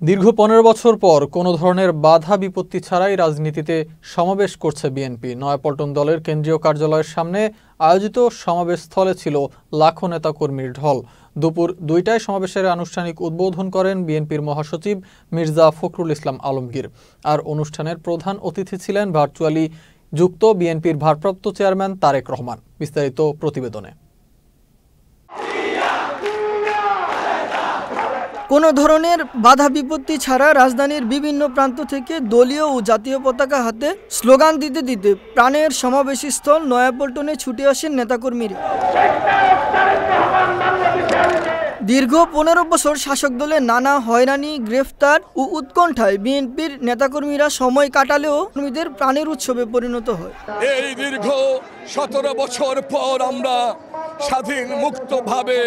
দীর্ঘ ১৫ বছর পর কোনো ধরনের বাধা বিপত্তি ছাড়াই রাজনীতিতে সমাবেশ করছে বিএনপি। নয়াপল্টন দলের কেন্দ্রীয় কার্যালয়ের সামনে আয়োজিত সমাবেশস্থলে ছিল লাখো নেতাকর্মীর ঢল। দুপুর ২টায় সমাবেশের আনুষ্ঠানিক উদ্বোধন করেন বিএনপির মহাসচিব মির্জা ফখরুল ইসলাম আলমগীর। আর অনুষ্ঠানের প্রধান অতিথি ছিলেন ভার্চুয়ালি যুক্ত বিএনপির ভারপ্রাপ্ত চেয়ারম্যান তারেক রহমান। বিস্তারিত প্রতিবেদনে। কোনো ধরনের বাধা বিপত্তি ছাড়া রাজধানীর বিভিন্ন প্রান্ত থেকে দলীয় ও জাতীয় পতাকা হাতে স্লোগান দিতে দিতে প্রাণের সমাবেশস্থল নয়াপল্টনে ছুটে আসেন নেতাকর্মীরা। দীর্ঘ ১৫ বছর শাসক দলের নানা হয়রানি, গ্রেফতার ও উৎকণ্ঠায় বিএনপির নেতাকর্মীরা সময় কাটালেও কর্মীদের প্রাণের উৎসবে পরিণত হয়। এই দীর্ঘ ১৭ বছর পর আমরা স্বাধীন মুক্তভাবে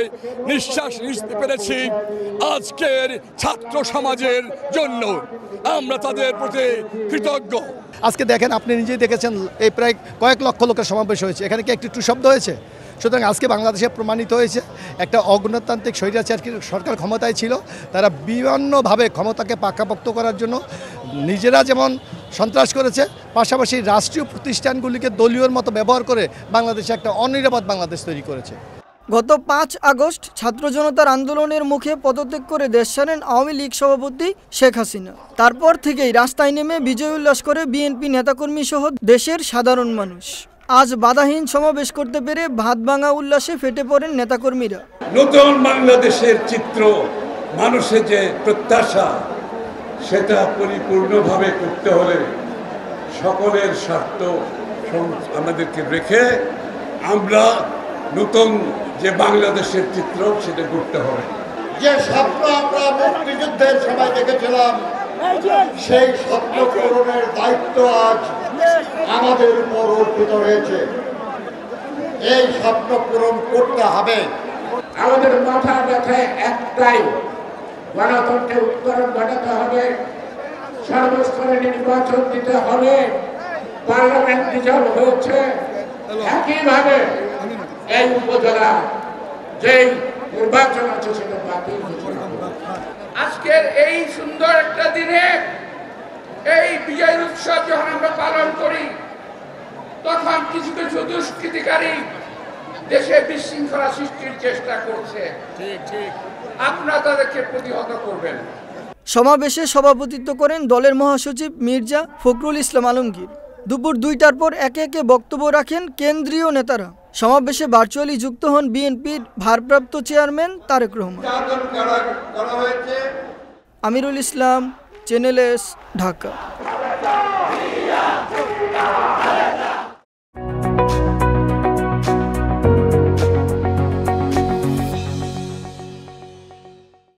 নিঃশ্বাস নিতে পেরেছি। আজকের ছাত্র সমাজের জন্য আমরা তাদের প্রতি কৃতজ্ঞ। আজকে দেখেন, আপনি নিজেই দেখেছেন, এই প্রায় কয়েক লক্ষ লোকের সমাবেশ হয়েছে। এখানে কি একটু শব্দ হয়েছে? সুতরাং আজকে বাংলাদেশে প্রমাণিত হয়েছে একটা অগণতান্ত্রিক স্বৈরাচার সরকার ক্ষমতায় ছিল। তারা বিভিন্নভাবে ক্ষমতাকে পাকাপোক্ত করার জন্য নিজেরা যেমন সন্ত্রাস করেছে, পাশাপাশি রাষ্ট্রীয় প্রতিষ্ঠানগুলিকে দলীয়র মতো ব্যবহার করে বাংলাদেশে একটা অনিরাপদ বাংলাদেশ তৈরি করেছে। গত ৫ আগস্ট ছাত্র জনতার আন্দোলনের মুখে পদত্যাগ করে দেশ ছাড়েন আওয়ামী লীগ সভাপতি শেখ হাসিনা। তারপর থেকেই রাস্তায় নেমে বিজয় উল্লাস করে বিএনপি নেতাকর্মী সহ দেশের সাধারণ মানুষ। আজ বাধাহীন সমাবেশ করতে পেরে ভাতভাঙা উল্লাসে ফেটে পড়েন নেতাকর্মীরা। নতুন বাংলাদেশের চিত্র, মানুষের যে প্রত্যাশা, সেটা পরিপূর্ণভাবে করতে হলে সকলের স্বার্থ আমাদেরকে রেখে আমরা নতুন যে বাংলাদেশের চিত্র সেটা করতে হবে। যে স্বপ্ন আমরা মুক্তিযুদ্ধের সময় দেখেছিলাম, সেই স্বপ্ন পূরণের দায়িত্ব আজ আমাদের উপর অর্পিত হয়েছে। এই স্বপ্ন পূরণ করতে হবে। আমাদের মাথা ব্যথায় একটাই, গণতন্ত্রের উত্তরণ ঘটাতে হবে, সর্বস্তরে নির্বাচন দিতে হবে। পার্লামেন্ট রিজার্ভ হয়েছে, একইভাবে এই উপজেলা যেই নির্বাচন আছে সেটা বাতিল হয়েছে। আজকের এই সুন্দর একটা দিনে এই বিজয় উৎসব যখন আমরা পালন করি, তখন কিছু কিছু দুষ্কৃতিকারী দেশে বিশৃঙ্খলা সৃষ্টির চেষ্টা করছে। আপনারা তাদেরকে প্রতিহত করবেন। সমাবেশে সভাপতিত্ব করেন দলের মহাসচিব মির্জা ফখরুল ইসলাম আলমগীর। দুপুর ২টার পর একে একে বক্তব্য রাখেন কেন্দ্রীয় নেতারা। সমাবেশে ভার্চুয়ালি যুক্ত হন বিএনপির ভারপ্রাপ্ত chairman Tarique Rahman. Amirul Islam, channel S, Dhaka.